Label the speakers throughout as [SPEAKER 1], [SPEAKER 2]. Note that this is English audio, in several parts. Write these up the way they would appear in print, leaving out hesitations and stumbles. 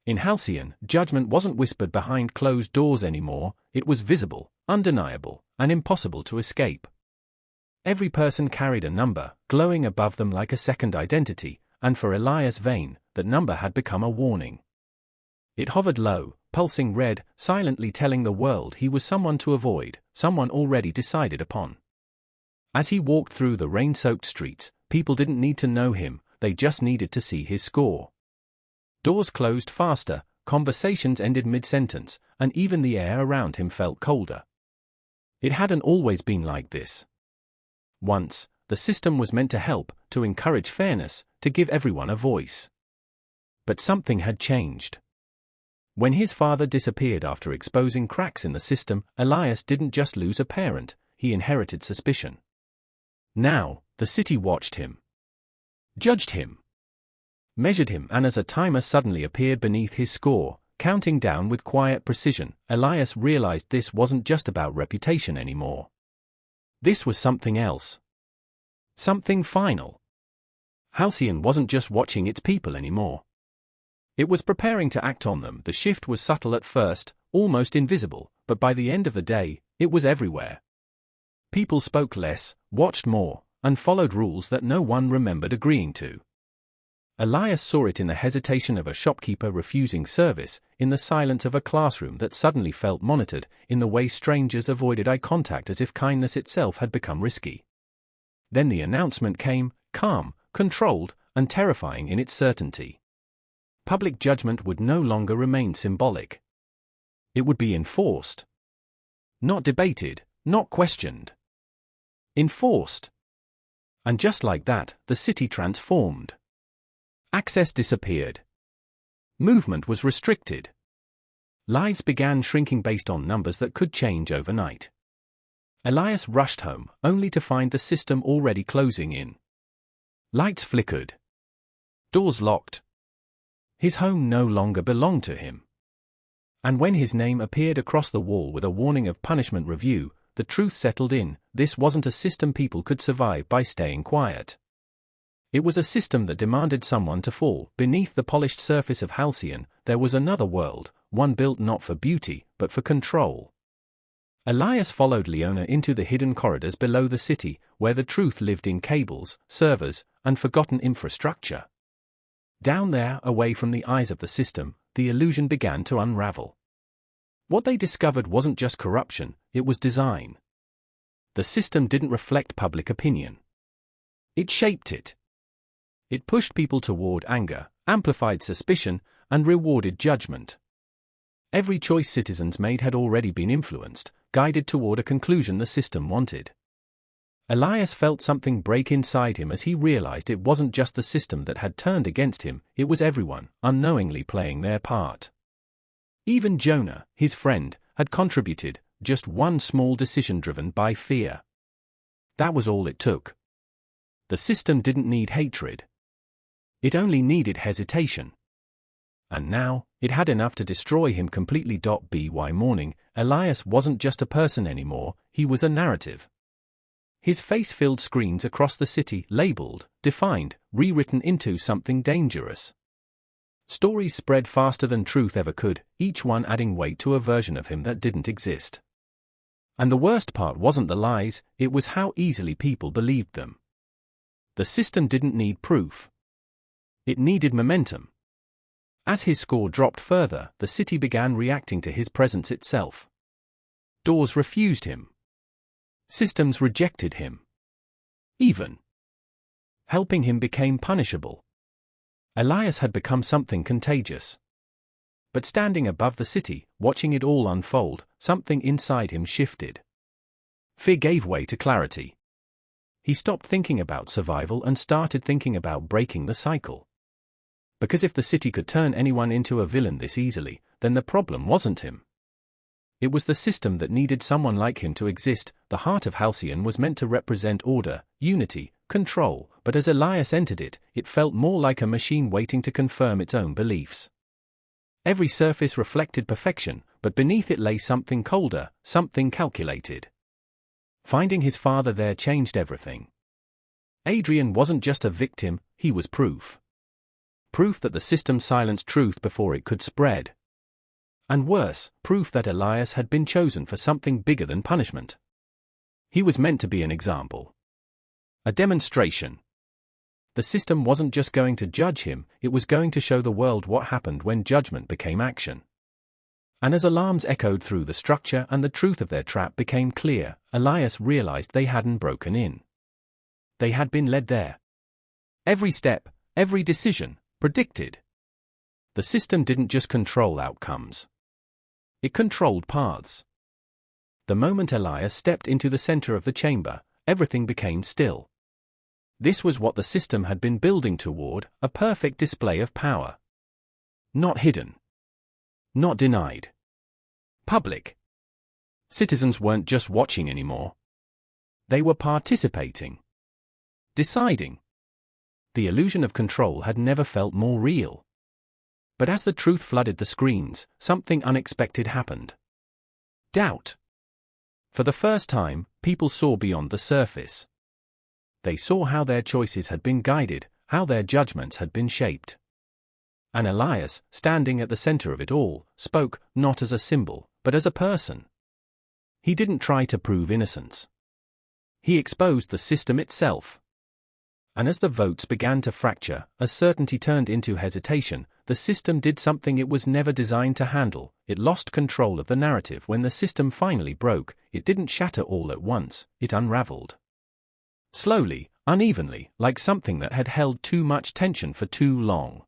[SPEAKER 1] In Halcyon, judgment wasn't whispered behind closed doors anymore, it was visible, undeniable, and impossible to escape. Every person carried a number, glowing above them like a second identity, and for Elias Vane, that number had become a warning. It hovered low, pulsing red, silently telling the world he was someone to avoid, someone already decided upon. As he walked through the rain-soaked streets, people didn't need to know him, they just needed to see his score. Doors closed faster, conversations ended mid-sentence, and even the air around him felt colder. It hadn't always been like this. Once, the system was meant to help, to encourage fairness, to give everyone a voice. But something had changed. When his father disappeared after exposing cracks in the system, Elias didn't just lose a parent, he inherited suspicion. Now, the city watched him, judged him, measured him, and as a timer suddenly appeared beneath his score, counting down with quiet precision, Elias realized this wasn't just about reputation anymore. This was something else. Something final. Halcyon wasn't just watching its people anymore. It was preparing to act on them. The shift was subtle at first, almost invisible, but by the end of the day, it was everywhere. People spoke less, watched more, and followed rules that no one remembered agreeing to. Elias saw it in the hesitation of a shopkeeper refusing service, in the silence of a classroom that suddenly felt monitored, in the way strangers avoided eye contact as if kindness itself had become risky. Then the announcement came, calm, controlled, and terrifying in its certainty. Public judgment would no longer remain symbolic. It would be enforced. Not debated, not questioned. Enforced. And just like that, the city transformed. Access disappeared. Movement was restricted. Lives began shrinking based on numbers that could change overnight. Elias rushed home, only to find the system already closing in. Lights flickered. Doors locked. His home no longer belonged to him. And when his name appeared across the wall with a warning of punishment review, the truth settled in, this wasn't a system people could survive by staying quiet. It was a system that demanded someone to fall. Beneath the polished surface of Halcyon, there was another world, one built not for beauty, but for control. Elias followed Leona into the hidden corridors below the city, where the truth lived in cables, servers, and forgotten infrastructure. Down there, away from the eyes of the system, the illusion began to unravel. What they discovered wasn't just corruption, it was design. The system didn't reflect public opinion. It shaped it. It pushed people toward anger, amplified suspicion, and rewarded judgment. Every choice citizens made had already been influenced, guided toward a conclusion the system wanted. Elias felt something break inside him as he realized it wasn't just the system that had turned against him, it was everyone, unknowingly playing their part. Even Jonah, his friend, had contributed, just one small decision driven by fear. That was all it took. The system didn't need hatred. It only needed hesitation. And now, it had enough to destroy him completely. By morning, Elias wasn't just a person anymore, he was a narrative. His face filled screens across the city, labeled, defined, rewritten into something dangerous. Stories spread faster than truth ever could, each one adding weight to a version of him that didn't exist. And the worst part wasn't the lies, it was how easily people believed them. The system didn't need proof. It needed momentum. As his score dropped further, the city began reacting to his presence itself. Doors refused him. Systems rejected him. Even helping him became punishable. Elias had become something contagious. But standing above the city, watching it all unfold, something inside him shifted. Fear gave way to clarity. He stopped thinking about survival and started thinking about breaking the cycle. Because if the city could turn anyone into a villain this easily, then the problem wasn't him. It was the system that needed someone like him to exist. The heart of Halcyon was meant to represent order, unity, control, but as Elias entered it, it felt more like a machine waiting to confirm its own beliefs. Every surface reflected perfection, but beneath it lay something colder, something calculated. Finding his father there changed everything. Adrian wasn't just a victim, he was proof. Proof that the system silenced truth before it could spread. And worse, proof that Elias had been chosen for something bigger than punishment. He was meant to be an example. A demonstration. The system wasn't just going to judge him, it was going to show the world what happened when judgment became action. And as alarms echoed through the structure and the truth of their trap became clear, Elias realized they hadn't broken in. They had been led there. Every step, every decision, predicted. The system didn't just control outcomes. It controlled paths. The moment Elias stepped into the center of the chamber, everything became still. This was what the system had been building toward, a perfect display of power. Not hidden. Not denied. Public. Citizens weren't just watching anymore. They were participating. Deciding. The illusion of control had never felt more real. But as the truth flooded the screens, something unexpected happened. Doubt. For the first time, people saw beyond the surface. They saw how their choices had been guided, how their judgments had been shaped. And Elias, standing at the center of it all, spoke, not as a symbol, but as a person. He didn't try to prove innocence. He exposed the system itself. And as the votes began to fracture, as certainty turned into hesitation, the system did something it was never designed to handle. It lost control of the narrative. When the system finally broke, it didn't shatter all at once, it unraveled. Slowly, unevenly, like something that had held too much tension for too long.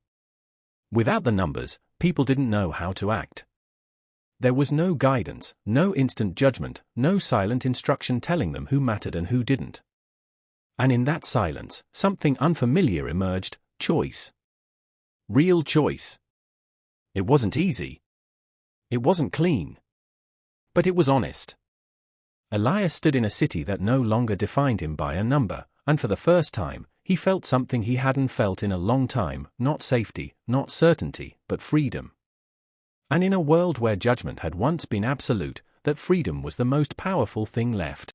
[SPEAKER 1] Without the numbers, people didn't know how to act. There was no guidance, no instant judgment, no silent instruction telling them who mattered and who didn't. And in that silence, something unfamiliar emerged: choice. Real choice. It wasn't easy. It wasn't clean. But it was honest. Elias stood in a city that no longer defined him by a number, and for the first time, he felt something he hadn't felt in a long time: not safety, not certainty, but freedom. And in a world where judgment had once been absolute, that freedom was the most powerful thing left.